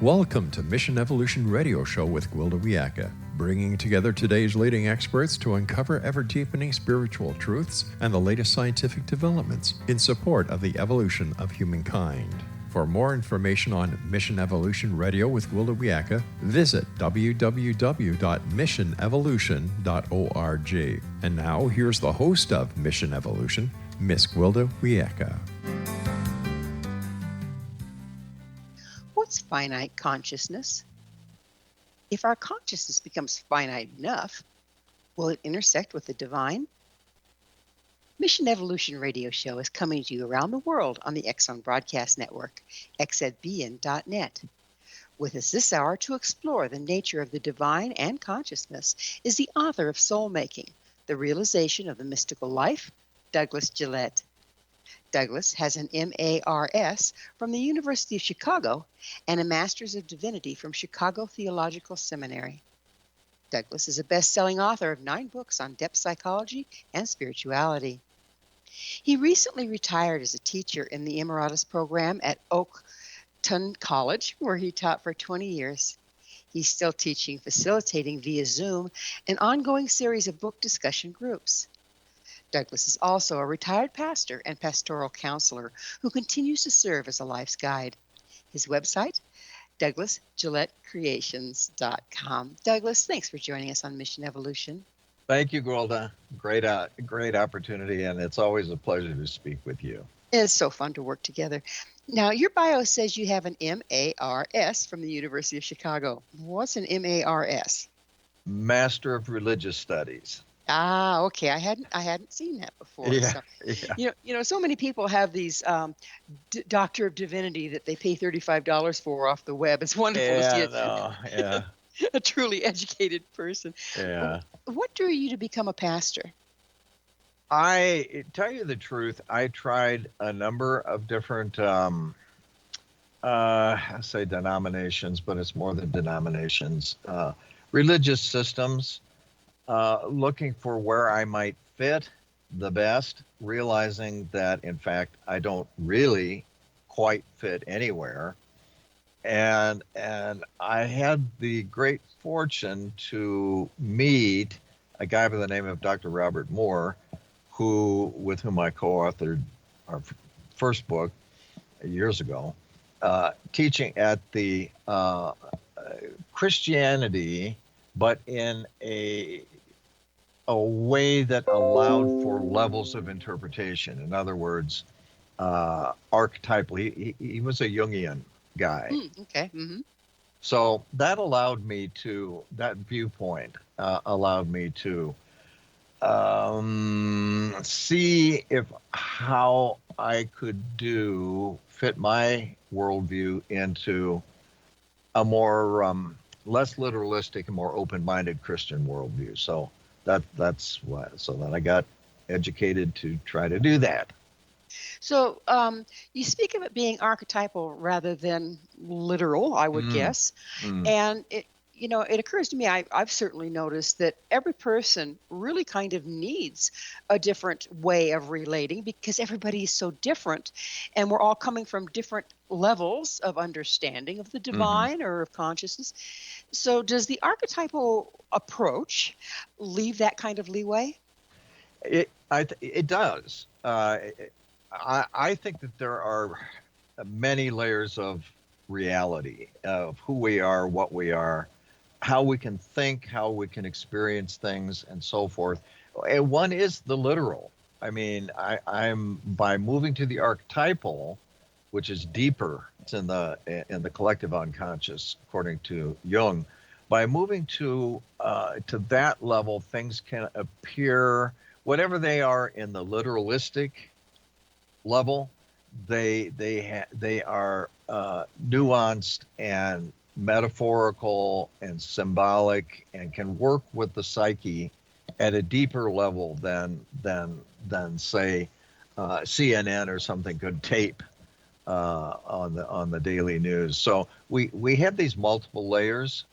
Welcome to Mission Evolution Radio Show with Gwilda Wiyaka, bringing together today's leading experts to uncover ever-deepening spiritual truths and the latest scientific developments in support of the evolution of humankind. For more information on Mission Evolution Radio with Gwilda Wiyaka, visit www.missionevolution.org. And now, here's the host of Mission Evolution, Miss Gwilda Wiyaka. What's finite consciousness? If our consciousness becomes finite enough, will it intersect with the divine? Mission Evolution Radio Show is coming to you around the world on the Exxon Broadcast Network, xzbn.net. With us this hour to explore the nature of the divine and consciousness is the author of Soul Making, The Realization of the Mystical Life, Douglas Gillette. Douglas has an M.A.R.S. from the University of Chicago and a Master's of Divinity from Chicago Theological Seminary. Douglas is a best-selling author of 9 books on depth psychology and spirituality. He recently retired as a teacher in the Emeritus program at Oakton College, where he taught for 20 years. He's still teaching, facilitating via Zoom, an ongoing series of book discussion groups. Douglas is also a retired pastor and pastoral counselor who continues to serve as a life's guide. His website, DouglasGilletteCreations.com. Douglas, thanks for joining us on Mission Evolution. Thank you, Gwilda. Great opportunity, and it's always a pleasure to speak with you. It's so fun to work together. Now, your bio says you have an M.A.R.S. from the University of Chicago. What's an M.A.R.S.? Master of Religious Studies. Ah, okay. I hadn't seen that before. Yeah, so, yeah. So many people have these Doctor of Divinity that they pay $35 for off the web. It's wonderful to see a truly educated person. Yeah. What drew you to become a pastor? I tell you the truth, I tried a number of different, I say denominations, but it's more than denominations, religious systems. Looking for where I might fit the best, realizing that, in fact, I don't really quite fit anywhere. And I had the great fortune to meet a guy by the name of Dr. Robert Moore, with whom I co-authored our first book years ago, teaching at the Christianity, but in a way that allowed for levels of interpretation. In other words, archetypal. He was a Jungian guy. Okay. Mm-hmm. So that allowed me to, that viewpoint allowed me to see how I could fit my worldview into a more less literalistic and more open-minded Christian worldview. So that's why. So then I got educated to try to do that. So you speak of it being archetypal rather than literal, I would guess. And it occurs to me, I've certainly noticed that every person really kind of needs a different way of relating because everybody is so different and we're all coming from different levels of understanding of the divine or of consciousness. So does the archetypal approach leave that kind of leeway? It does. I think that there are many layers of reality of who we are, what we are, how we can think, how we can experience things, and so forth. And one is the literal. I mean, I'm by moving to the archetypal, which is deeper. It's in the collective unconscious, according to Jung. By moving to that level, things can appear, whatever they are in the literalistic level, they are nuanced and metaphorical and symbolic and can work with the psyche at a deeper level than say CNN or something could tape on the daily news. So we have these multiple layers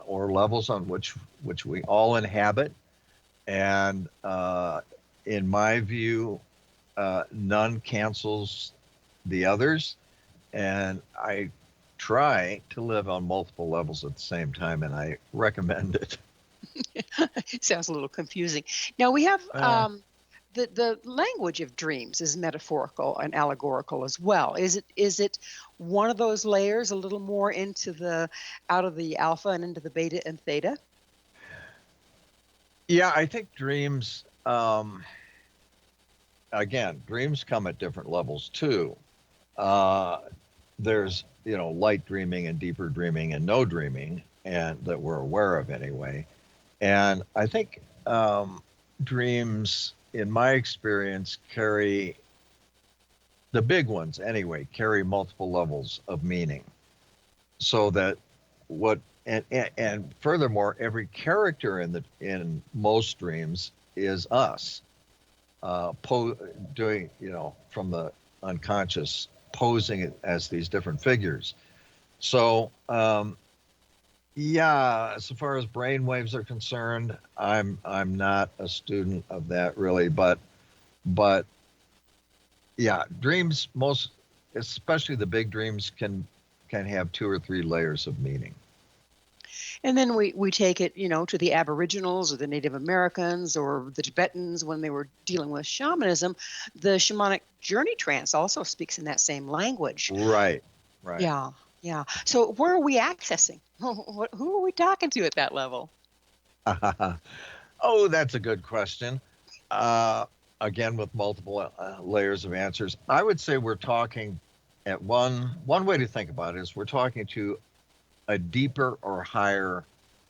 or levels on which we all inhabit, and in my view, none cancels the others, and I try to live on multiple levels at the same time, and I recommend it. Sounds a little confusing. Now we have Uh, the language of dreams is metaphorical and allegorical as well. Is it one of those layers a little more into the out of the alpha and into the beta and theta? yeah, I think dreams, again, dreams come at different levels too. Uh, there's, light dreaming and deeper dreaming and no dreaming, and that we're aware of anyway. And I think dreams, in my experience, the big ones anyway, carry multiple levels of meaning. So that what and furthermore, every character in most dreams is us, doing, from the unconscious, posing it as these different figures. So yeah, as far as brain waves are concerned, I'm not a student of that really, but yeah, dreams, most especially the big dreams, can have 2 or 3 layers of meaning. And then we take it, to the Aboriginals or the Native Americans or the Tibetans when they were dealing with shamanism. The shamanic journey trance also speaks in that same language. Right, right. Yeah, yeah. So where are we accessing? Who are we talking to at that level? Oh, that's a good question. Uh, Again, with multiple layers of answers, I would say we're talking at one way to think about it is we're talking to a deeper or higher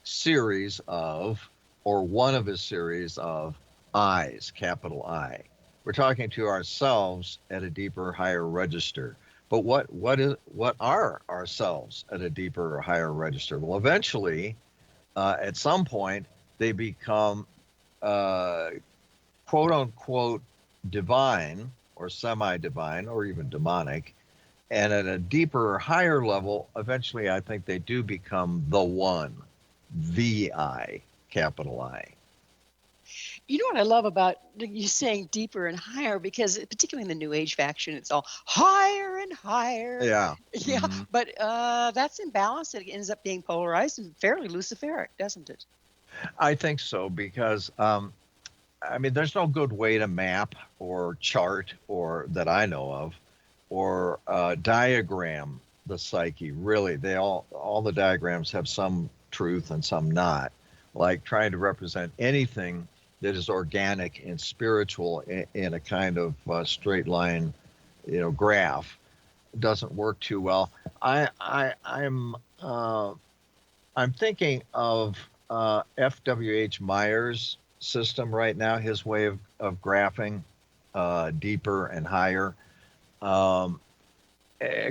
series of, or one of a series of I's, capital I. We're talking to ourselves at a deeper, higher register. But what are ourselves at a deeper or higher register? Well, eventually, at some point, they become quote unquote divine or semi-divine or even demonic. And at a deeper or higher level, eventually I think they do become the one, the I, capital I. You know what I love about you saying deeper and higher, because particularly in the New Age faction, it's all higher and higher. Yeah. Yeah, Mm-hmm. but that's imbalanced. It ends up being polarized and fairly luciferic, doesn't it? I think so because I mean, there's no good way to map or chart, or that I know of, or diagram the psyche. Really, they all the diagrams have some truth and some not. Like trying to represent anything that is organic and spiritual in a kind of straight line, graph doesn't work too well. I'm thinking of F.W.H. Myers' system right now, his way of graphing deeper and higher. Of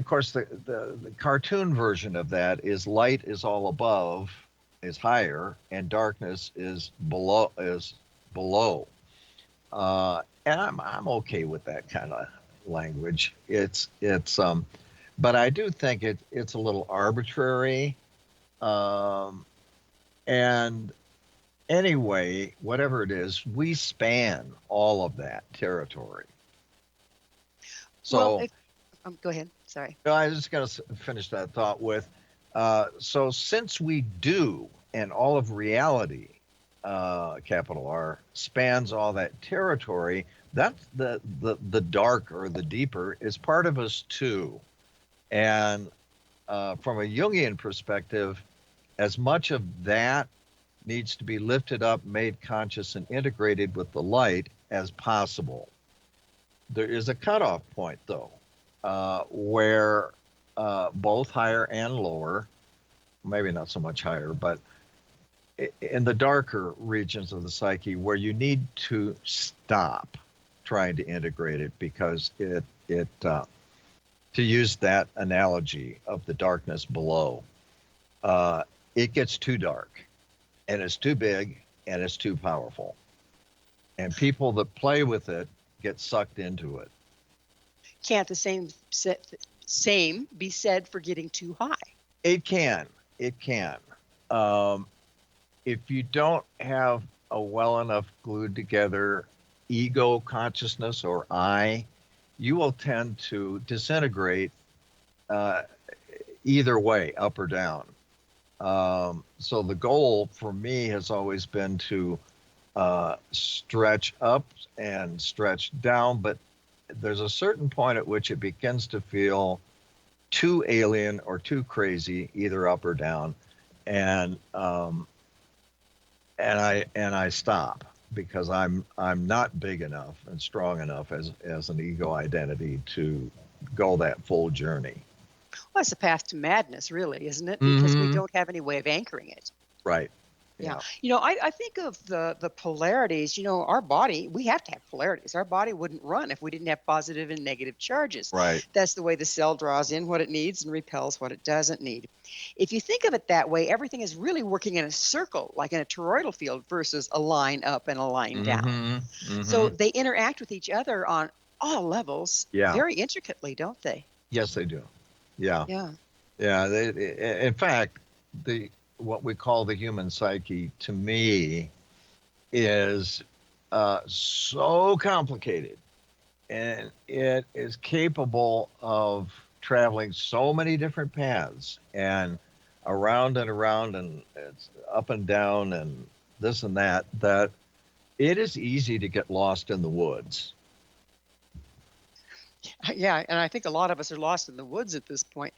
course, the cartoon version of that is light is all above, is higher, and darkness is below. And I'm okay with that kind of language. But I do think it's a little arbitrary. And anyway, whatever it is, we span all of that territory. Well, So go ahead. Sorry. I was just going to finish that thought with, so since we do, and all of reality, capital R, spans all that territory, that's the dark or the deeper is part of us too. And from a Jungian perspective, as much of that needs to be lifted up, made conscious, and integrated with the light as possible. There is a cutoff point, though, where both higher and lower, maybe not so much higher, but in the darker regions of the psyche, where you need to stop trying to integrate it, because to use that analogy of the darkness below, it gets too dark, and it's too big, and it's too powerful. And people that play with it get sucked into it. Can't the same be said for getting too high? It can. If you don't have a well enough glued together ego consciousness or I, you will tend to disintegrate either way, up or down. So the goal for me has always been to stretch up and stretch down, but there's a certain point at which it begins to feel too alien or too crazy, either up or down, and I stop, because I'm not big enough and strong enough as an ego identity to go that full journey. Well, it's a path to madness, really, isn't it? Because we don't have any way of anchoring it. Right. Yeah. I think of the polarities. Our body, we have to have polarities. Our body wouldn't run if we didn't have positive and negative charges. Right. That's the way the cell draws in what it needs and repels what it doesn't need. If you think of it that way, everything is really working in a circle, like in a toroidal field, versus a line up and a line down. So they interact with each other on all levels very intricately, don't they? Yes, they do. Yeah. Yeah. In fact, what we call the human psyche, to me, is so complicated, and it is capable of traveling so many different paths, and around and it's up and down and this and that it is easy to get lost in the woods. Yeah, and I think a lot of us are lost in the woods at this point.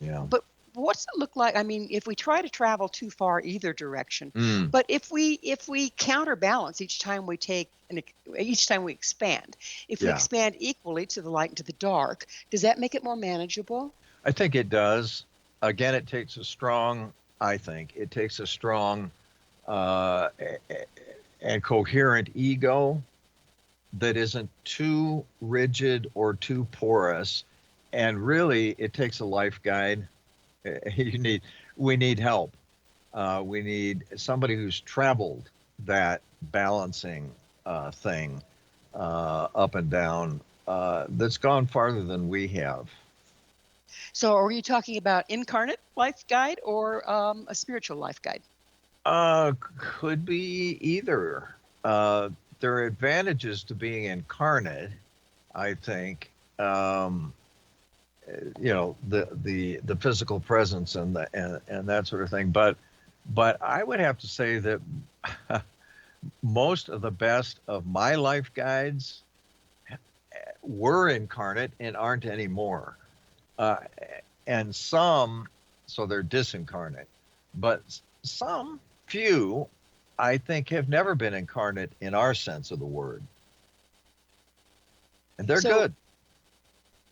Yeah. But what's it look like? I mean, if we try to travel too far either direction, but if we counterbalance each time we expand, if we expand equally to the light and to the dark, does that make it more manageable? I think it does. Again, it takes a strong and coherent ego that isn't too rigid or too porous. And really, it takes a life guide. We need help. We need somebody who's traveled that balancing thing up and down, that's gone farther than we have. So are you talking about incarnate life guide or a spiritual life guide? Could be either. There are advantages to being incarnate, I think. The physical presence and that sort of thing. But I would have to say that most of the best of my life guides were incarnate and aren't anymore. And some, so they're disincarnate. But some, few, I think have never been incarnate in our sense of the word. And they're good.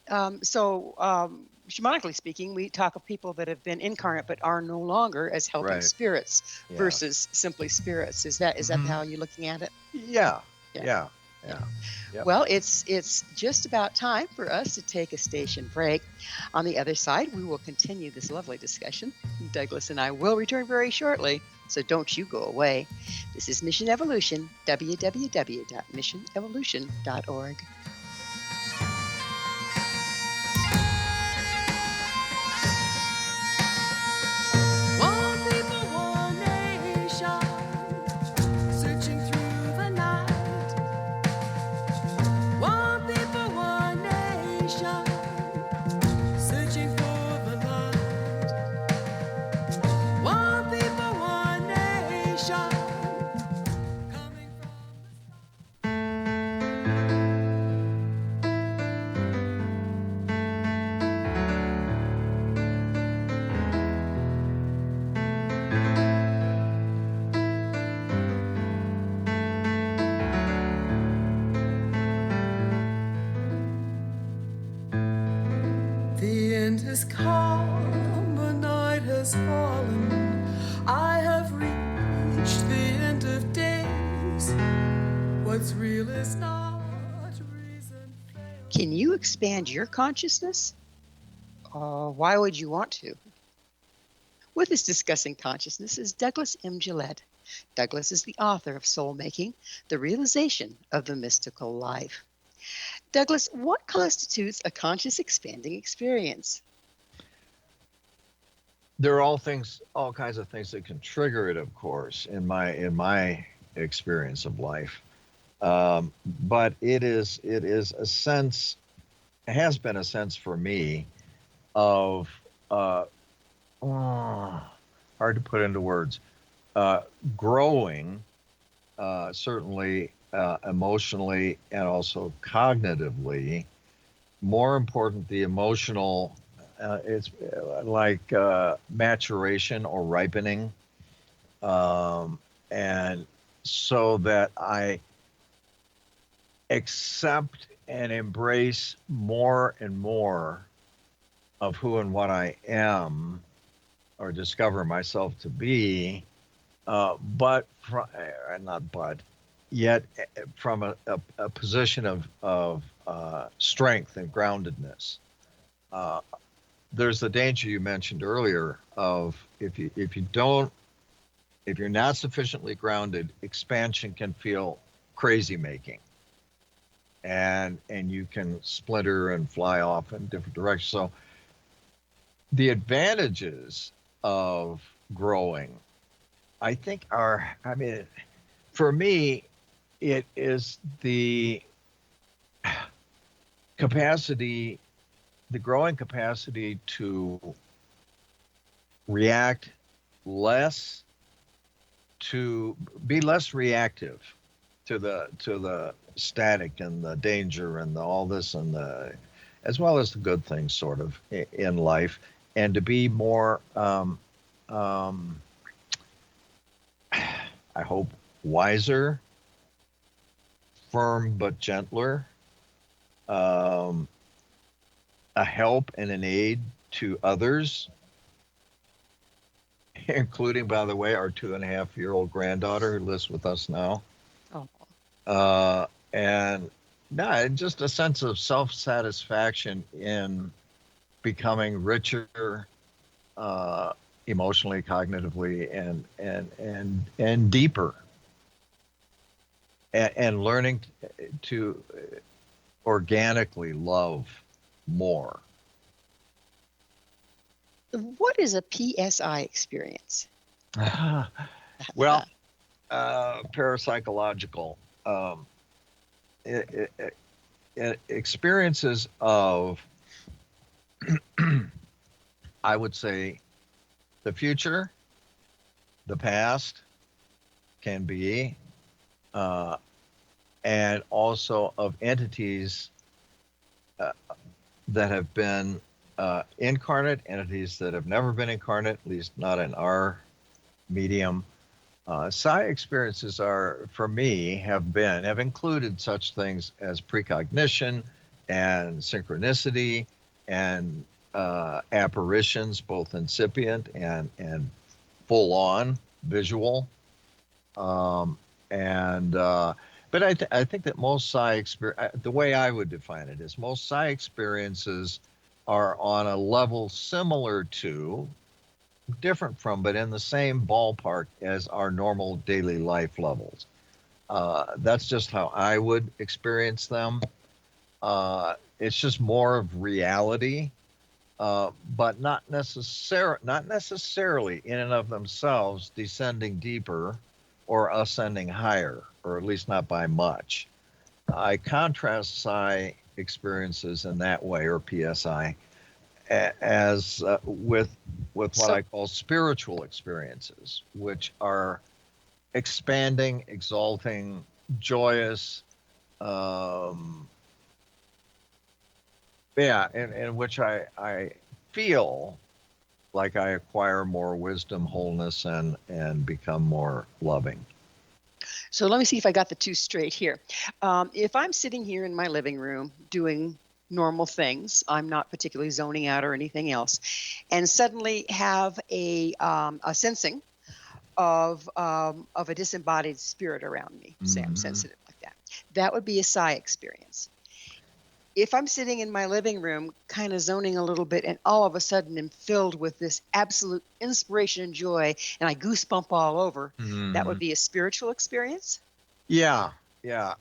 Shamanically speaking, we talk of people that have been incarnate but are no longer as helping spirits versus simply spirits. Is that how you're looking at it? Yeah. Well, it's just about time for us to take a station break. On the other side, we will continue this lovely discussion. Douglas and I will return very shortly, so don't you go away. This is Mission Evolution, www.missionevolution.org. Is calm, the night has fallen. I have reached the end of days. What's real is not reason. Can you expand your consciousness? Why would you want to? With us discussing consciousness is Douglas M. Gillette. Douglas is the author of Soul Making, The Realization of the Mystical Life. Douglas, what constitutes a conscious expanding experience? There are all kinds of things that can trigger it, of course, in my experience of life. But it is has been a sense for me of hard to put into words. Growing, certainly emotionally and also cognitively. More important, the emotional, it's like maturation or ripening. And so that I accept and embrace more and more of who and what I am or discover myself to be, but from, not but, yet from a position of strength and groundedness. There's the danger you mentioned earlier of if you're not sufficiently grounded, expansion can feel crazy making, and you can splinter and fly off in different directions. So the advantages of growing, I think, are, I mean, for me, it is the capacity, the growing capacity to react less, to be less reactive to the static and the danger and all this and the, as well as the good things sort of in life, and to be more I hope wiser, firm but gentler, a help and an aid to others, including, by the way, our 2.5-year-old granddaughter who lives with us now. And no, just a sense of self-satisfaction in becoming richer, emotionally, cognitively, and deeper, and learning to organically love more. What is a PSI experience? Well, parapsychological. Experiences of, I would say, the future, the past can be, and also of entities that have been incarnate, entities that have never been incarnate, at least not in our medium. Psi experiences are, for me, have included such things as precognition and synchronicity and apparitions, both incipient and full-on visual. But I think that most psi the way I would define it is most psi experiences are on a level similar to, different from, but in the same ballpark as our normal daily life levels. That's just how I would experience them. It's just more of reality, but not necessarily in and of themselves descending deeper or ascending higher, or at least not by much. I contrast psi experiences in that way, or PSI, as with what I call spiritual experiences, which are expanding, exalting, joyous, in which I feel like I acquire more wisdom, wholeness, and become more loving. So let me see if I got the two straight here. If I'm sitting here in my living room doing normal things, I'm not particularly zoning out or anything else, and suddenly have a sensing of a disembodied spirit around me, say I'm sensitive like that, that would be a psi experience. If I'm sitting in my living room kind of zoning a little bit and all of a sudden am filled with this absolute inspiration and joy and I goosebump all over, that would be a spiritual experience? Yeah.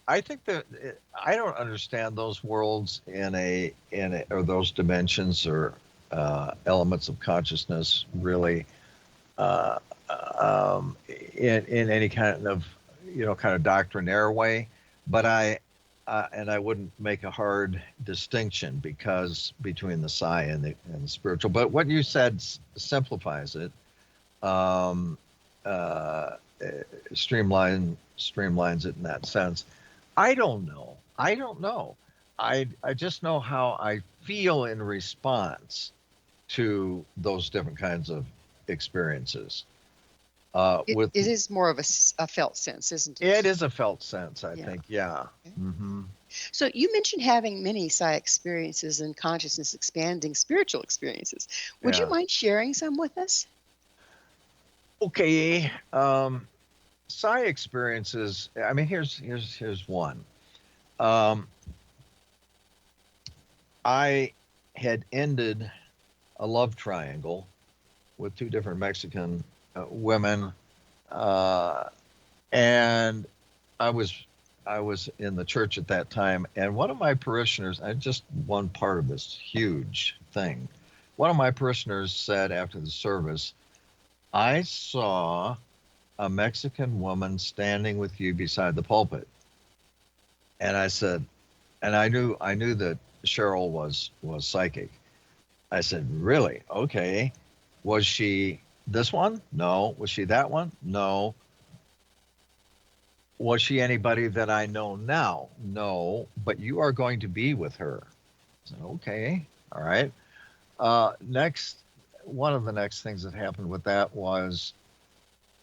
I think that I don't understand those worlds in a or those dimensions or elements of consciousness really in any kind of doctrinaire way, but I and I wouldn't make a hard distinction because between the psi and the spiritual. But what you said simplifies it, um, uh, streamlines it in that sense. I don't know. I don't know. I just know how I feel in response to those different kinds of experiences. It is more of a felt sense, isn't it? It is a felt sense, I Yeah. think. Yeah. Okay. Mm-hmm. So you mentioned having many psi experiences and consciousness expanding spiritual experiences. Would you Yeah. mind sharing some with us? Okay. Psi experiences. I mean, here's one. Um, I had ended a love triangle with two different Mexican women, uh, and I was in the church at that time, and one of my parishioners, I just one part of this huge thing. One of my parishioners said after the service, "I saw a Mexican woman standing with you beside the pulpit," and I said, and I knew that Cheryl was psychic. I said, "Really? Okay. Was she this one? No. Was she that one? No. Was she anybody that I know now? No. But you are going to be with her." I said, "Okay. All right." Next, one of the next things that happened with that was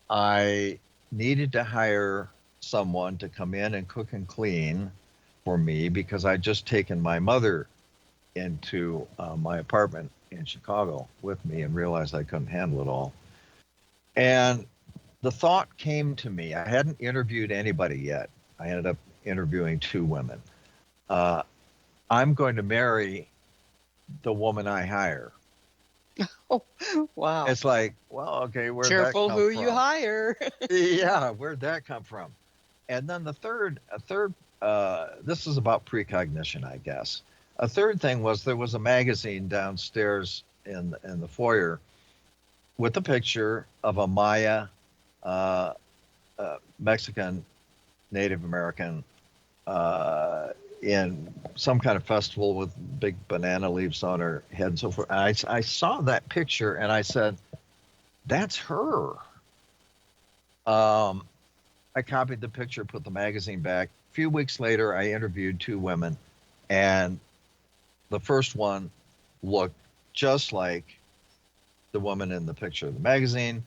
I needed to hire someone to come in and cook and clean for me because I'd just taken my mother into my apartment in Chicago with me and realized I couldn't handle it all. And the thought came to me. I hadn't interviewed anybody yet. I ended up interviewing two women. Uh, I'm going to marry the woman I hire. Oh, wow. It's like, well, okay, where'd Careful that come who from? you hire. Yeah, where'd that come from? And then a third, this is about precognition, I guess. A third thing was there was a magazine downstairs in the foyer with a picture of a Maya, uh, Mexican Native American, in some kind of festival with big banana leaves on her head and so forth. I saw that picture and I said, "That's her." I copied the picture, put the magazine back. A few weeks later, I interviewed two women, and the first one looked just like the woman in the picture of the magazine.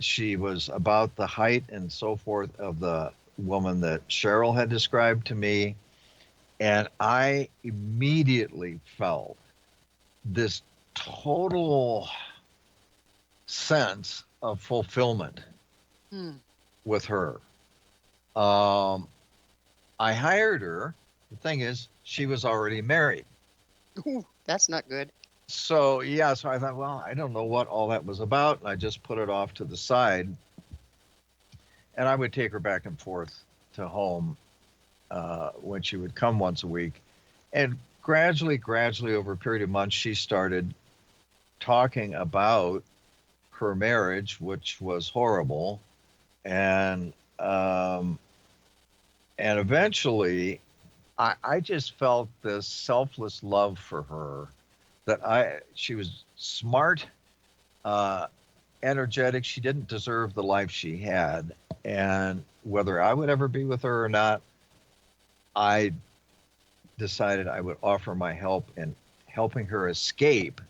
She was about the height and so forth of the woman that Cheryl had described to me. And I immediately felt this total sense of fulfillment with her. I hired her. The thing is, she was already married. Ooh, that's not good. So, yeah, so I thought, well, I don't know what all that was about. And I just put it off to the side. And I would take her back and forth to home when she would come once a week. And gradually, over a period of months, she started talking about her marriage, which was horrible. And eventually, I just felt this selfless love for her that she was smart, energetic. She didn't deserve the life she had. And whether I would ever be with her or not, I decided I would offer my help in helping her escape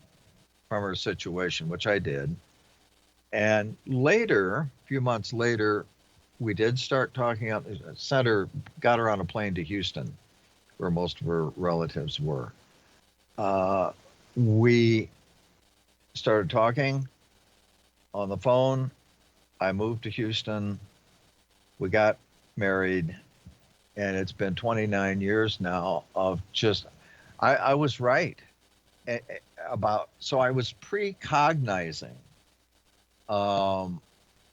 from her situation, which I did. And later, a few months later, we did start talking out. Sent her, got her on a plane to Houston, where most of her relatives were. We started talking on the phone. I moved to Houston. We got married, and it's been 29 years now of just, I was right about, so I was precognizing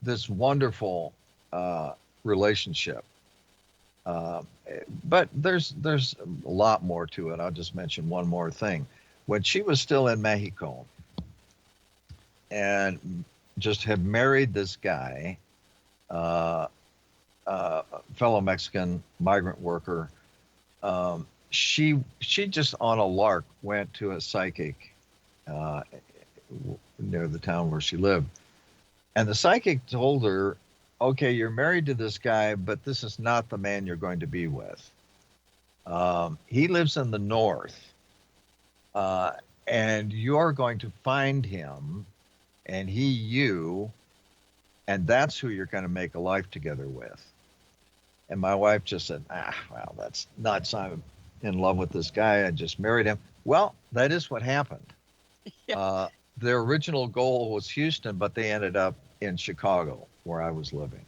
this wonderful relationship. But there's a lot more to it. I'll just mention one more thing. When she was still in Mexico and just had married this guy, fellow Mexican migrant worker. She just on a lark went to a psychic uh, near the town where she lived, and the psychic told her, "Okay, you're married to this guy, but this is not the man you're going to be with. He lives in the north, uh, and you're going to find him, and he you, and that's who you're going to make a life together with." And my wife just said, well, that's nuts. I'm in love with this guy. I just married him. Well, that is what happened. Yeah. Their original goal was Houston, but they ended up in Chicago, where I was living.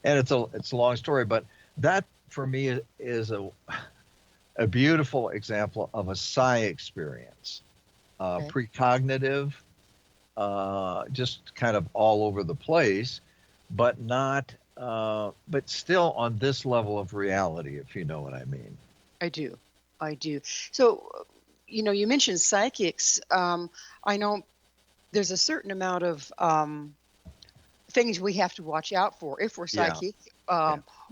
And it's a long story, but that for me is a beautiful example of a psi experience, Okay. precognitive, just kind of all over the place, but not, but still on this level of reality, if you know what I mean. I do. I do. So, you mentioned psychics. I know there's a certain amount of things we have to watch out for if we're Yeah. psychic,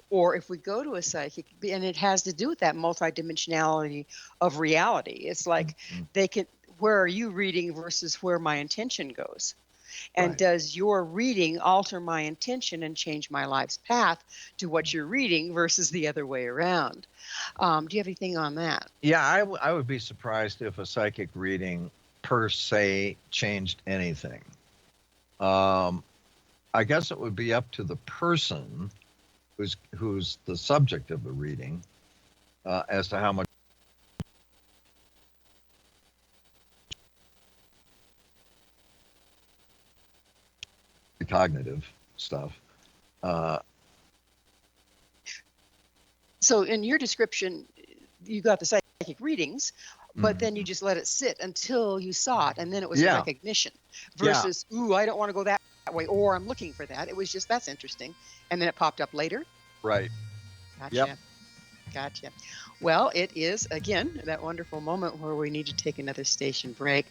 or if we go to a psychic, and it has to do with that multidimensionality of reality. It's like Mhm. where are you reading versus where my intention goes? And Right. does your reading alter my intention and change my life's path to what you're reading versus the other way around? Do you have anything on that? Yeah, I would be surprised if a psychic reading per se changed anything. Um, I guess it would be up to the person who's the subject of the reading as to how much cognitive stuff. Uh, So in your description, you got the psychic readings, but then you mhm. just let it sit until you saw it, and then it was a Yeah, recognition yeah, versus, ooh, I don't want to go that way, or I'm looking for that. It was just, that's interesting. And then it popped up later. right. Yep. Gotcha. Gotcha. Well, it is, again, that wonderful moment where we need to take another station break.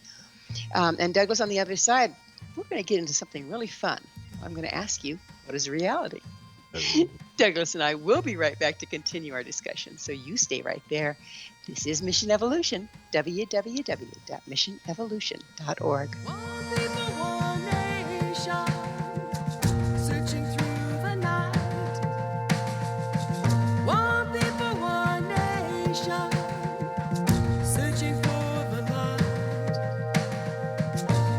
And Douglas, on the other side, we're going to get into something really fun. I'm going to ask you, what is reality? Douglas and I will be right back to continue our discussion, so you stay right there. This is Mission Evolution, www.missionevolution.org. One people, one nation, searching through the night. One people, one nation, searching for the light.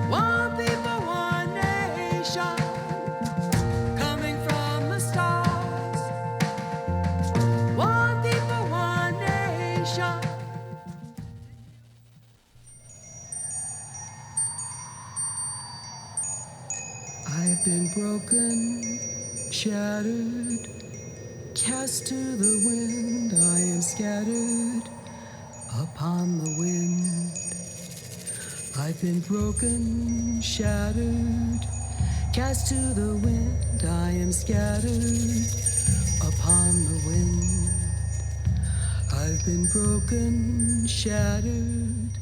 One people, one nation, coming from the stars. One people, one nation. I've been broken, shattered, cast to the wind. I am scattered upon the wind. I've been broken, shattered, cast to the wind. I am scattered upon the wind. I've been broken, shattered,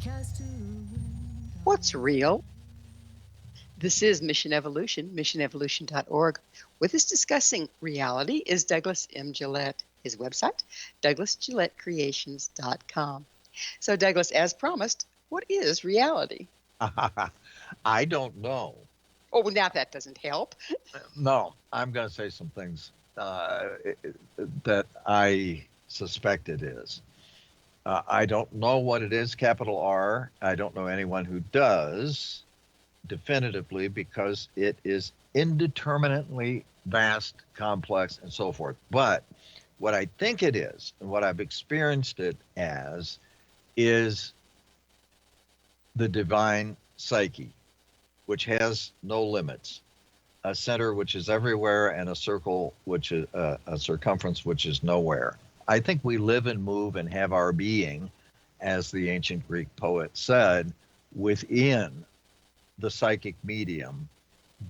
cast to the wind. What's real? This is Mission Evolution, missionevolution.org. With us discussing reality is Douglas M. Gillette. His website, douglasgilletteCreations.com. So, Douglas, as promised, what is reality? I don't know. Oh, now that doesn't help. No, I'm going to say some things that I suspect it is. I don't know what it is, capital R. I don't know anyone who does definitively because it is indeterminately vast, complex, and so forth. But what I think it is, and what I've experienced it as, is the divine psyche, which has no limits, a center which is everywhere, and a circle which is a circumference which is nowhere. I think we live and move and have our being, as the ancient Greek poet said, within the psychic medium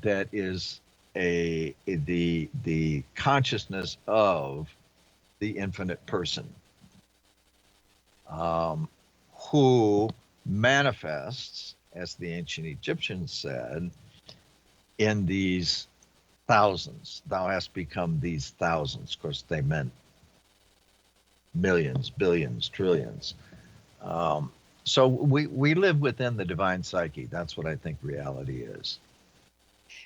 that is the consciousness of the infinite person, who manifests, as the ancient Egyptians said, in these thousands. Thou hast become these thousands. Of course, they meant millions, billions, trillions. So we live within the divine psyche. That's what I think reality is.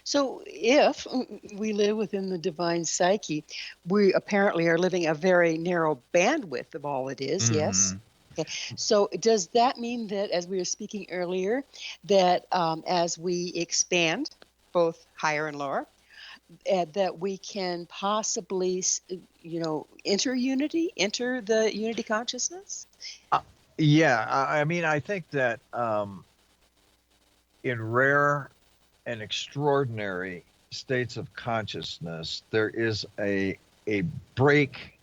So if we live within the divine psyche, we apparently are living a very narrow bandwidth of all it is, yes? Okay. So does that mean that, as we were speaking earlier, that as we expand, both higher and lower, that we can possibly, enter the unity consciousness? Yeah, I mean, I think that in rare and extraordinary states of consciousness, there is a break.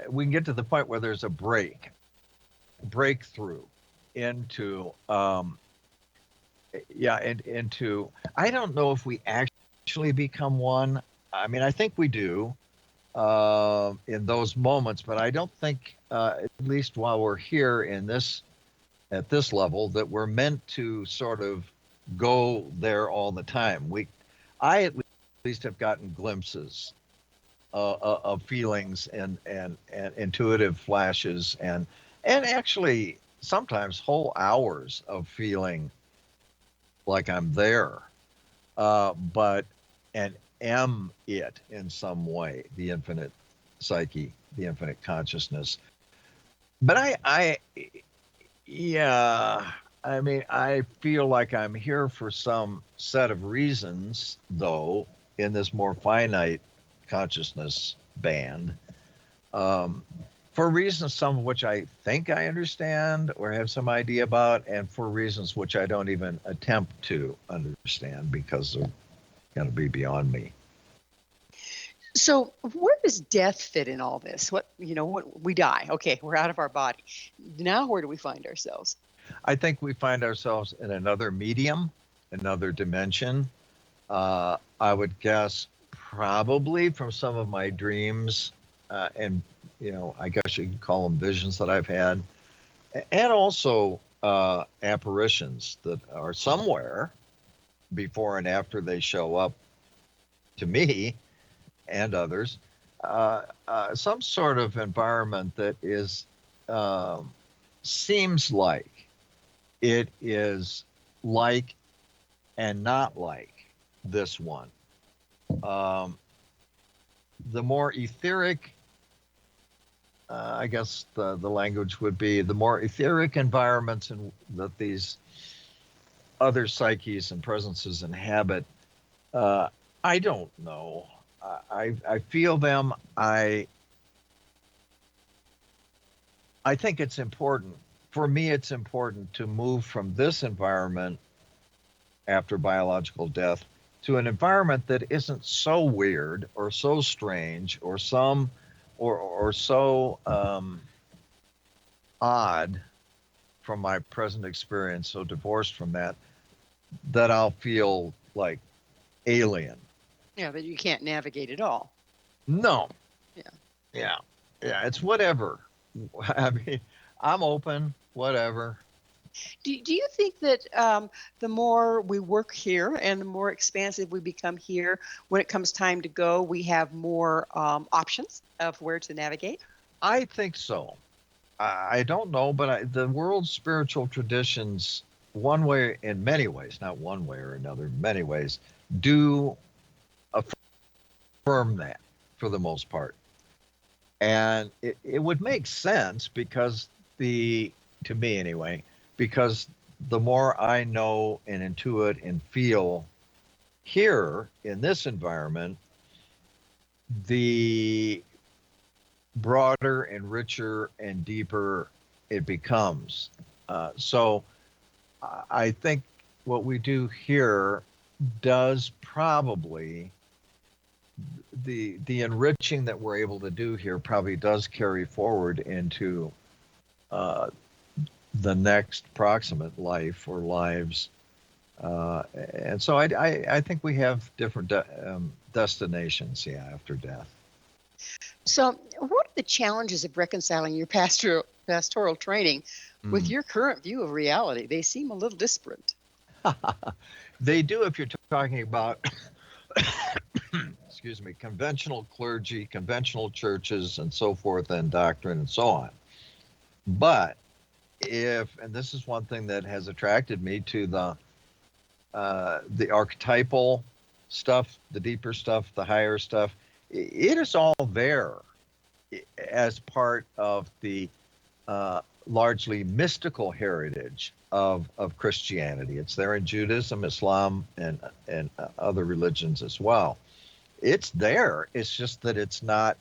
We can get to the point where there's a breakthrough into into, I don't know if we actually become one. I mean, I think we do in those moments, but I don't think at least while we're here at this level, that we're meant to sort of go there all the time. I at least have gotten glimpses of feelings and intuitive flashes and actually sometimes whole hours of feeling like I'm there, but and am it in some way, the infinite psyche, the infinite consciousness. But yeah, I mean, I feel like I'm here for some set of reasons, though, in this more finite consciousness band, for reasons some of which I think I understand or have some idea about, and for reasons which I don't even attempt to understand because they're going to be beyond me. So where does death fit in all this? What we die. Okay, we're out of our body. Now where do we find ourselves? I think we find ourselves in another medium, another dimension. I would guess probably from some of my dreams, and I guess you can call them visions that I've had, and also apparitions that are somewhere before and after they show up to me and others. Some sort of environment that is seems like it is like and not like this one. The more etheric, I guess the language would be, the more etheric environments that these other psyches and presences inhabit. I don't know. I feel them. I think it's important. For me, it's important to move from this environment after biological death to an environment that isn't so weird or so strange or so odd from my present experience, so divorced from that I'll feel like alien. Yeah, that you can't navigate at all. No. Yeah. It's whatever. I mean, I'm open, whatever. Do you think that the more we work here and the more expansive we become here, when it comes time to go, we have more options of where to navigate? I think so. I don't know, but the world's spiritual traditions, one way, in many ways, not one way or another, many ways, do affirm that for the most part. And it would make sense because to me anyway, because the more I know and intuit and feel here in this environment, the broader and richer and deeper it becomes. So I think what we do here does probably, the enriching that we're able to do here probably does carry forward into the next proximate life or lives. And so I think we have different destinations, after death. So what are the challenges of reconciling your pastoral training with your current view of reality? They seem a little disparate. They do if you're talking about conventional clergy, conventional churches, and so forth, and doctrine and so on. But and this is one thing that has attracted me to the archetypal stuff, the deeper stuff, the higher stuff, it is all there as part of the largely mystical heritage of Christianity. It's there in Judaism, Islam, and other religions as well. It's there. It's just that it's not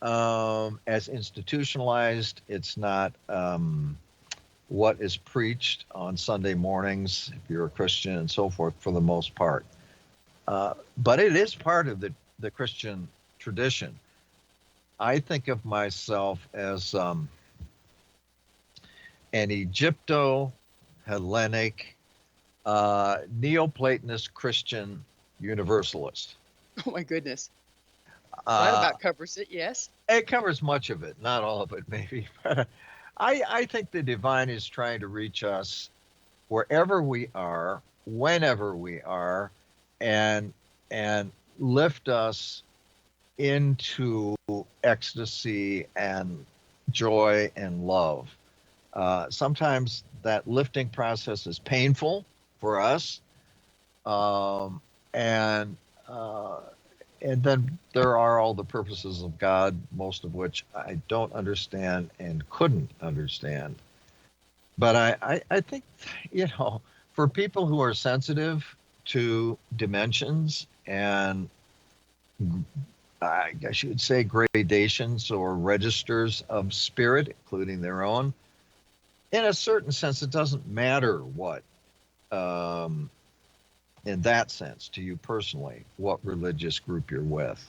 as institutionalized. It's not what is preached on Sunday mornings, if you're a Christian, and so forth, for the most part. But it is part of the Christian tradition. I think of myself as an Egypto-Hellenic, Neoplatonist Christian universalist. Oh my goodness. That about covers it, yes. It covers much of it, not all of it, maybe. I think the divine is trying to reach us wherever we are, whenever we are, and lift us into ecstasy and joy and love. Sometimes that lifting process is painful for us, and then there are all the purposes of God, most of which I don't understand and couldn't understand. But I think, for people who are sensitive to dimensions and I guess you would say gradations or registers of spirit, including their own, in a certain sense, it doesn't matter what, in that sense, to you personally, what religious group you're with.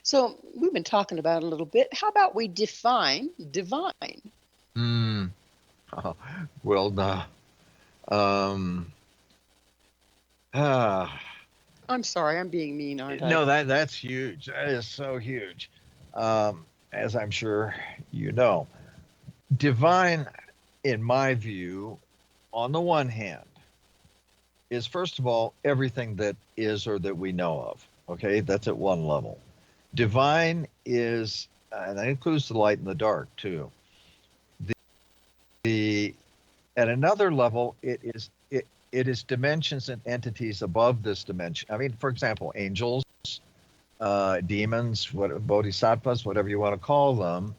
So we've been talking about it a little bit. How about we define divine? Gwilda. I'm sorry, I'm being mean, aren't I? No, that's huge. That is so huge. As I'm sure you know. Divine, in my view, on the one hand, is first of all everything that is or that we know of. Okay, that's at one level. Divine is, and that includes the light and the dark too. At another level, it is dimensions and entities above this dimension. I mean, for example, angels, demons, bodhisattvas, whatever you want to call them,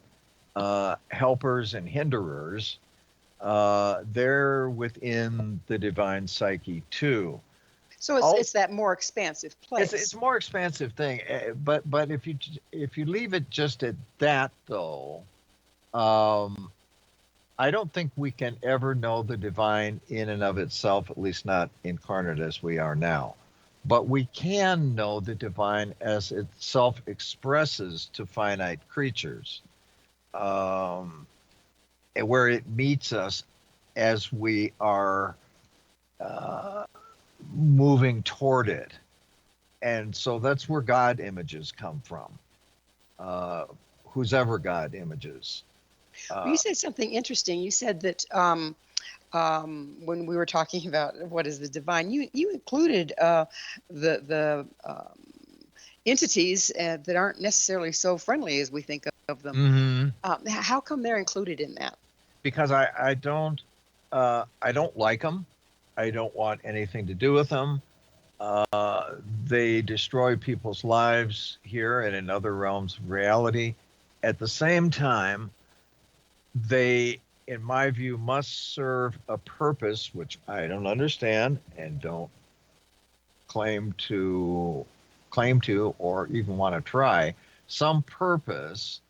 helpers and hinderers. They're within the divine psyche too. So it's that more expansive place. It's a more expansive thing. But if you leave it just at that, though, I don't think we can ever know the divine in and of itself, at least not incarnate as we are now. But we can know the divine as it self-expresses to finite creatures, where it meets us as we are moving toward it. And so that's where God images come from, whose ever God images. You said something interesting. You said that when we were talking about what is the divine, you included the entities that aren't necessarily so friendly as we think of them. Mm-hmm. How come they're included in that? Because I don't like them. I don't want anything to do with them. They destroy people's lives here and in other realms of reality. At the same time, they, in my view, must serve a purpose, which I don't understand and don't claim to or even want to try, some purpose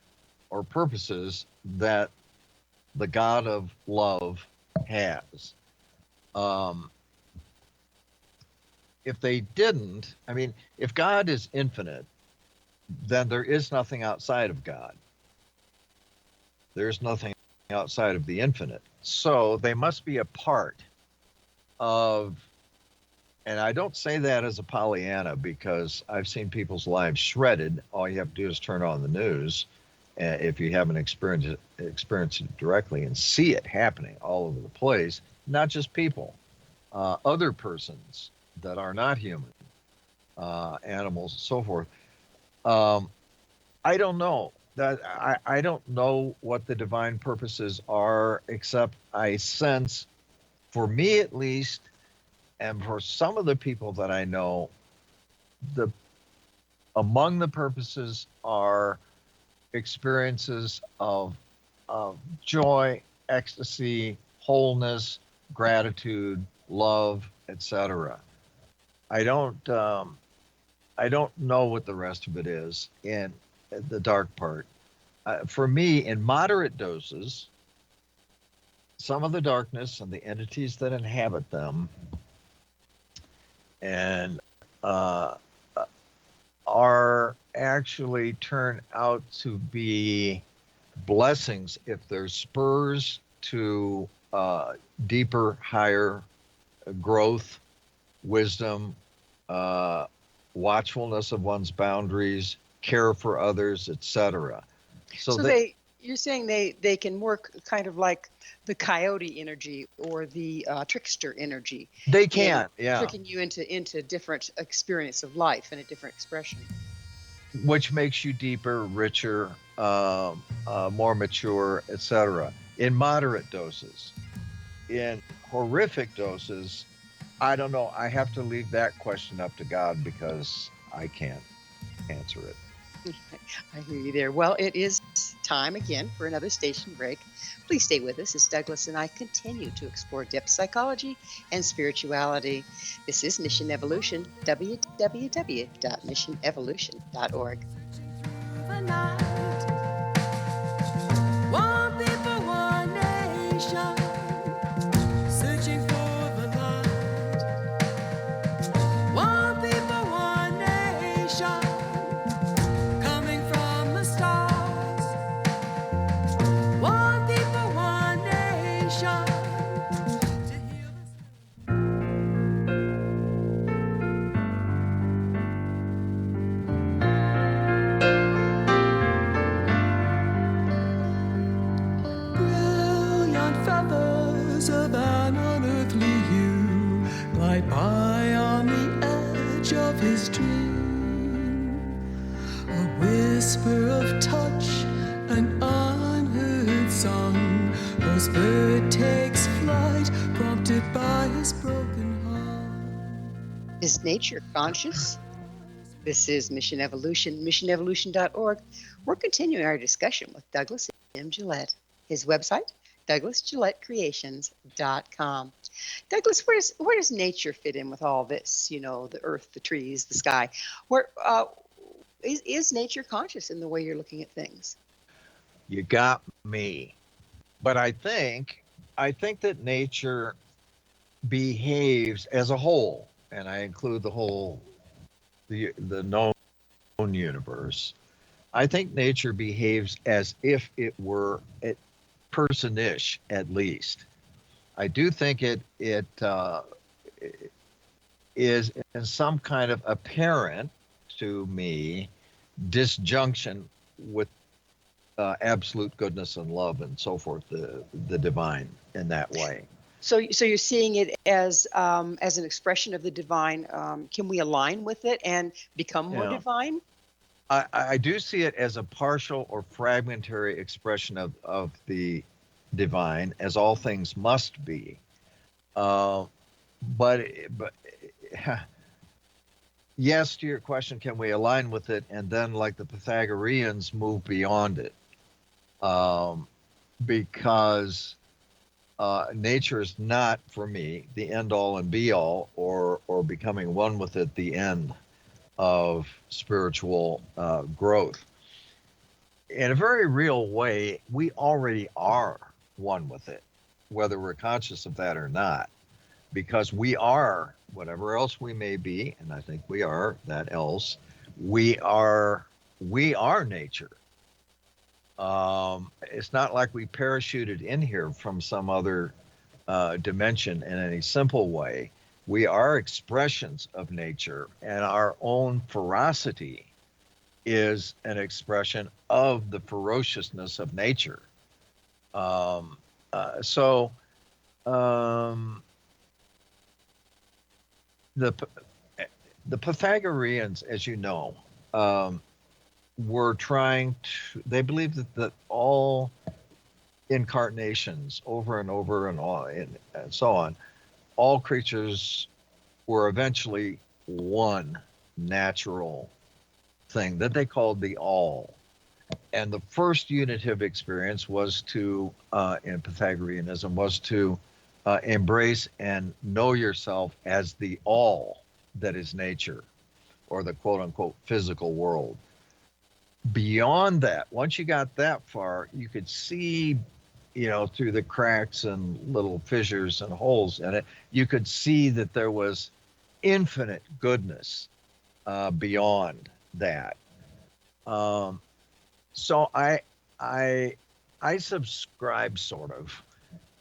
or purposes that the God of love has. If they didn't, I mean, if God is infinite, then there is nothing outside of God. There's nothing outside of the infinite. So they must be a part of, and I don't say that as a Pollyanna because I've seen people's lives shredded. All you have to do is turn on the news if you haven't experienced it directly and see it happening all over the place, not just people, other persons that are not human animals, so forth. I don't know that I don't know what the divine purposes are, except I sense, for me at least, and for some of the people that I know, the among the purposes are experiences of joy, ecstasy, wholeness, gratitude, love, etc. I don't I don't know what the rest of it is in the dark part. For me, in moderate doses, some of the darkness and the entities that inhabit them and uh, are actually turn out to be blessings if they're spurs to deeper, higher growth, wisdom, uh, watchfulness of one's boundaries, care for others, etc. So So that you're saying they can work kind of like the coyote energy or the trickster energy they in can, yeah, tricking you into different experience of life and a different expression. which makes you deeper, richer, more mature, etc. In moderate doses. In horrific doses, I don't know. I have to leave that question up to God because I can't answer it. I hear you there. Well, it is time again for another station break. Please stay with us as Douglas and I continue to explore depth psychology and spirituality. This is Mission Evolution, www.missionevolution.org. The night, one people, one nation, searching for the light. One people, one nation, coming from the stars. One people, one nation, to heal the brilliant feathers of an unearthly hue glide by on the edge of his dream. A whisper of touch, an unheard song. Whose bird takes flight, prompted by his broken heart. Is nature conscious? This is Mission Evolution, missionevolution.org. We're continuing our discussion with Douglas M. Gillette. His website, douglasgilletteCreations.com. Douglas, where does nature fit in with all this? You know, the earth, the trees, the sky. Where is nature conscious in the way you're looking at things? You got me. But I think that nature behaves as a whole, and I include the known universe. I think nature behaves as if it were a personish, at least. I do think it is in some kind of apparent to me disjunction with absolute goodness and love and so forth, the divine in that way. So you're seeing it as an expression of the divine. Can we align with it and become more Yeah. divine? I do see it as a partial or fragmentary expression of the divine, as all things must be. Uh, but yes, to your question, can we align with it and then, like the Pythagoreans, move beyond it? Because nature is not, for me, the end all and be all, or becoming one with it, the end of spiritual growth. In a very real way, we already are one with it, whether we're conscious of that or not, because we are whatever else we may be, and I think we are that else. We are nature. It's not like we parachuted in here from some other dimension in any simple way. We are expressions of nature, and our own ferocity is an expression of the ferociousness of nature. So um, the the Pythagoreans, as you know, um, were trying to. They believed that all incarnations, over and over and on, and so on, all creatures were eventually one natural thing that they called the all. And the first unitive experience was to, in Pythagoreanism, was to embrace and know yourself as the all that is nature, or the quote unquote physical world. Beyond that, once you got that far, you could see, through the cracks and little fissures and holes in it, you could see that there was infinite goodness beyond that. So I subscribe sort of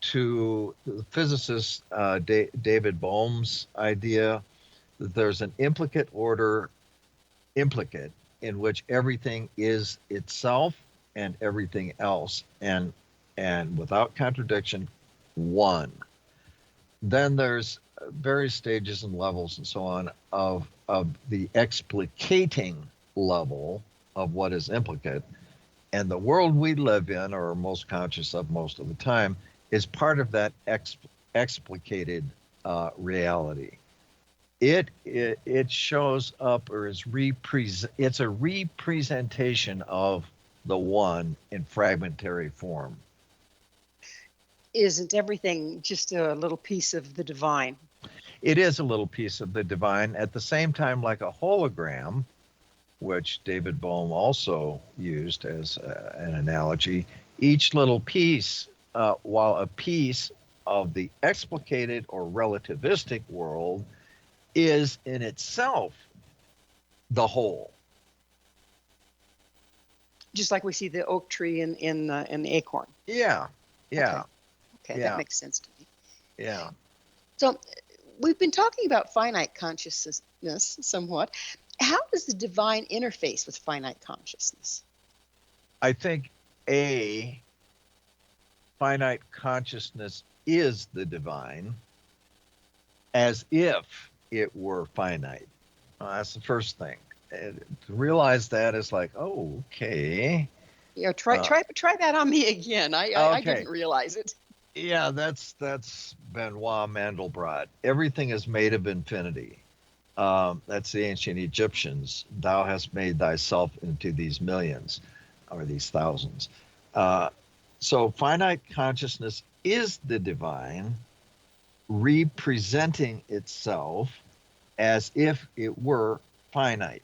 to the physicist David Bohm's idea that there's an implicate order, implicate, in which everything is itself and everything else, and without contradiction, one. Then there's various stages and levels and so on of the explicating level of what is implicate. And the world we live in, or are most conscious of most of the time, is part of that explicated reality. It shows up, or is it's a representation of the one in fragmentary form. Isn't everything just a little piece of the divine? It is a little piece of the divine, at the same time, like a hologram, which David Bohm also used as an analogy. Each little piece, while a piece of the explicated or relativistic world, is in itself the whole. Just like we see the oak tree in the acorn. Yeah. Okay, Yeah. that makes sense to me. Yeah. So we've been talking about finite consciousness somewhat. How does the divine interface with finite consciousness? I think finite consciousness is the divine, as if it were finite. That's the first thing. And to realize that is like, oh, okay. Yeah, try that on me again. I didn't realize it. Yeah, that's Benoit Mandelbrot. Everything is made of infinity. That's the ancient Egyptians. Thou hast made thyself into these millions, or these thousands. So finite consciousness is the divine, representing itself as if it were finite.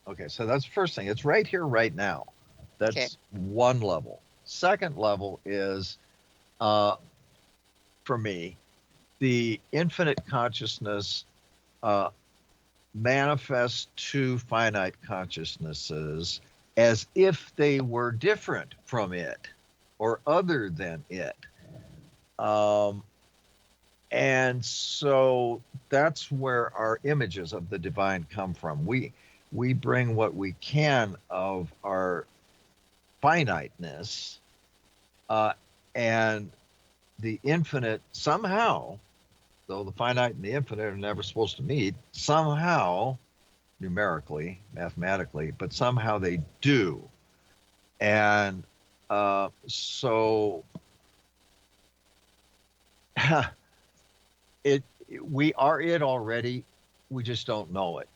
Okay, so that's the first thing. It's right here, right now. That's one level. Second level is, for me, the infinite consciousness manifests to finite consciousnesses as if they were different from it or other than it. And so that's where our images of the divine come from. We bring what we can of our finiteness, and the infinite somehow, though the finite and the infinite are never supposed to meet, somehow, numerically, mathematically, but somehow they do. And so we are it already, we just don't know it.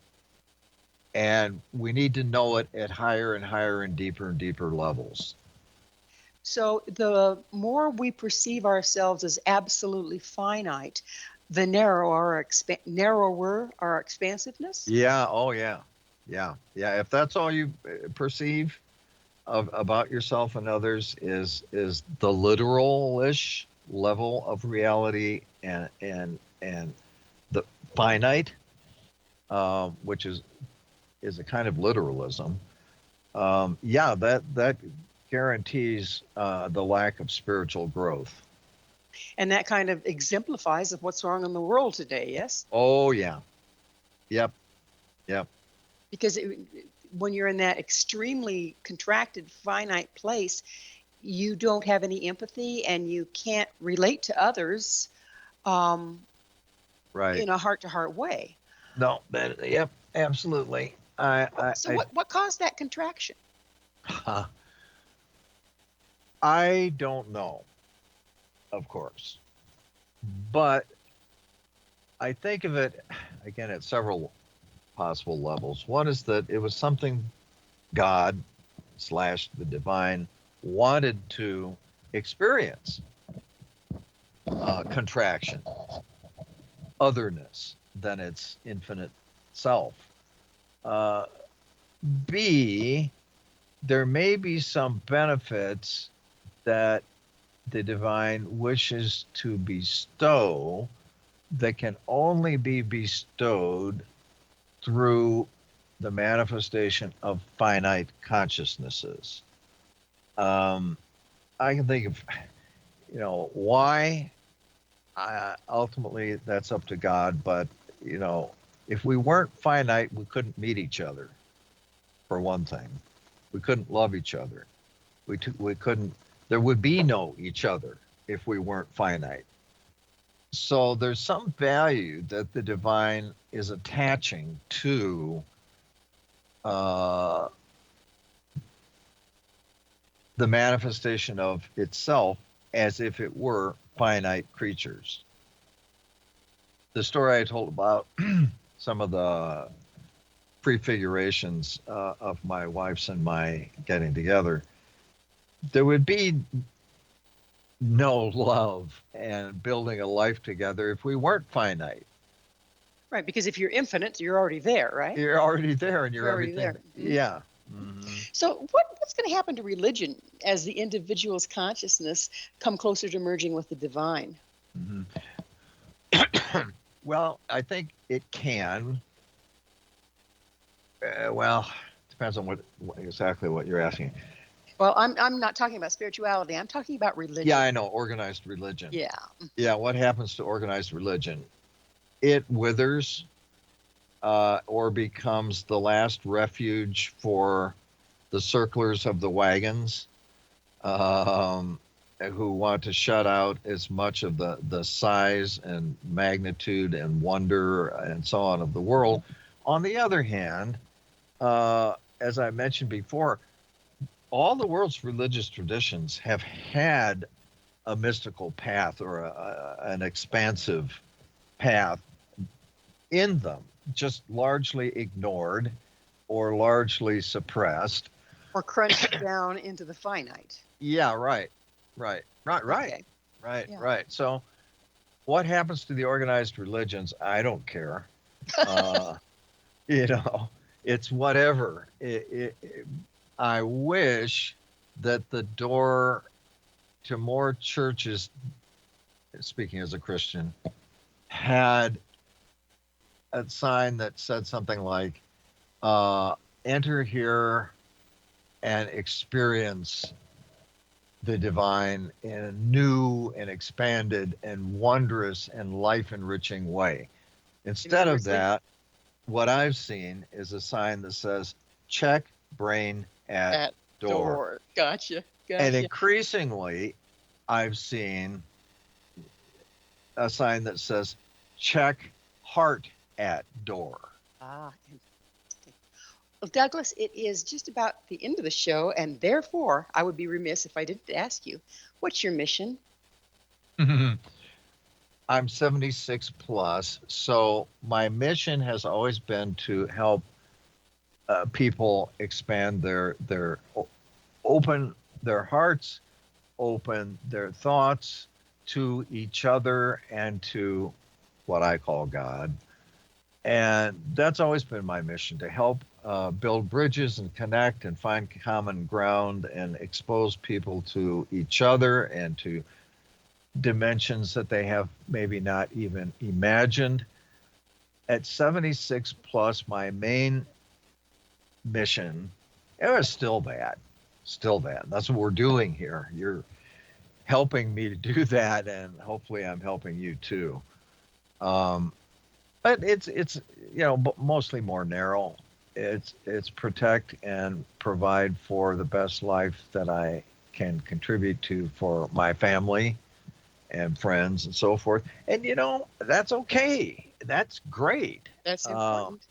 And we need to know it at higher and higher and deeper levels. So the more we perceive ourselves as absolutely finite, the narrower our expansiveness? Yeah, oh yeah. Yeah. If that's all you perceive about yourself and others is the literal-ish level of reality and the finite, which is a kind of literalism. That guarantees the lack of spiritual growth. And that kind of exemplifies of what's wrong in the world today, yes? Oh yeah. Yep. Because when you're in that extremely contracted, finite place, you don't have any empathy and you can't relate to others Right. in a heart-to-heart way. No, yep. Absolutely. So what caused that contraction? I don't know, of course, but I think of it again at several possible levels. One is that it was something God slash the divine wanted to experience, contraction, otherness than its infinite self. Uh, B, there may be some benefits that the divine wishes to bestow that can only be bestowed through the manifestation of finite consciousnesses. I can think of, why. Ultimately, that's up to God. But if we weren't finite, we couldn't meet each other. For one thing, we couldn't love each other. We couldn't. There would be no each other if we weren't finite. So there's some value that the divine is attaching to the manifestation of itself as if it were finite creatures. The story I told about some of the prefigurations of my wife's and my getting together, there would be no love and building a life together if we weren't finite. Right, because if you're infinite, you're already there, right? You're already there, and you're already everything. there. Mm-hmm. Yeah. Mm-hmm. So what's going to happen to religion as the individual's consciousness come closer to merging with the divine? Mm-hmm. Well, I think it can. Depends on exactly what you're asking. Well, I'm not talking about spirituality. I'm talking about religion. Yeah, I know, organized religion. Yeah. Yeah, what happens to organized religion? It withers or becomes the last refuge for the circlers of the wagons who want to shut out as much of the size and magnitude and wonder and so on of the world. On the other hand, as I mentioned before, all the world's religious traditions have had a mystical path or an expansive path in them, just largely ignored or largely suppressed. Or crunched down into the finite. Yeah, right. Okay. Right. So what happens to the organized religions? I don't care. It's whatever. I wish that the door to more churches, speaking as a Christian, had a sign that said something like, enter here and experience the divine in a new and expanded and wondrous and life enriching way. Instead of that, what I've seen is a sign that says, check brain at door. Gotcha. And increasingly, I've seen a sign that says, check heart at door. Ah, interesting. Well, Douglas, it is just about the end of the show, and therefore, I would be remiss if I didn't ask you, what's your mission? I'm 76 plus, so my mission has always been to help people expand their open their hearts, open their thoughts to each other and to what I call God. And that's always been my mission, to help build bridges and connect and find common ground and expose people to each other and to dimensions that they have maybe not even imagined. At 76 plus, my main mission, it was still that. That's what we're doing here. You're helping me to do that, and hopefully I'm helping you too. But it's mostly more narrow. It's protect and provide for the best life that I can contribute to for my family and friends and so forth. And that's okay. That's great. That's important.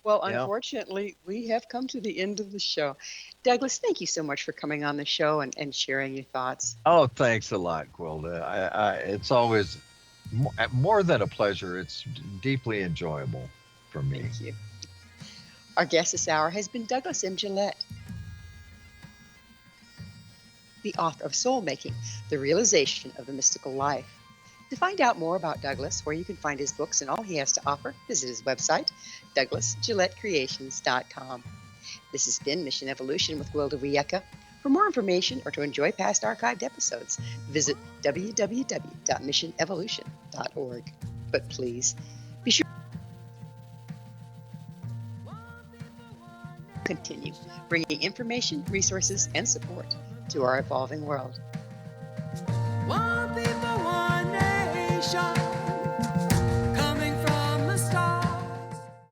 Well, Yeah. unfortunately, we have come to the end of the show. Douglas, thank you so much for coming on the show and sharing your thoughts. Oh, thanks a lot, Gwilda. It's always more than a pleasure. It's deeply enjoyable for me. Thank you. Our guest this hour has been Douglas M. Gillette, the author of Soul Making, The Realization of the Mystical Life. To find out more about Douglas, where you can find his books and all he has to offer, visit his website, douglasgilletteCreations.com. This has been Mission Evolution with Gwilda Wiyaka. For more information or to enjoy past archived episodes, visit www.missionevolution.org. But please, be sure to continue bringing information, resources, and support to our evolving world. One people, one nation.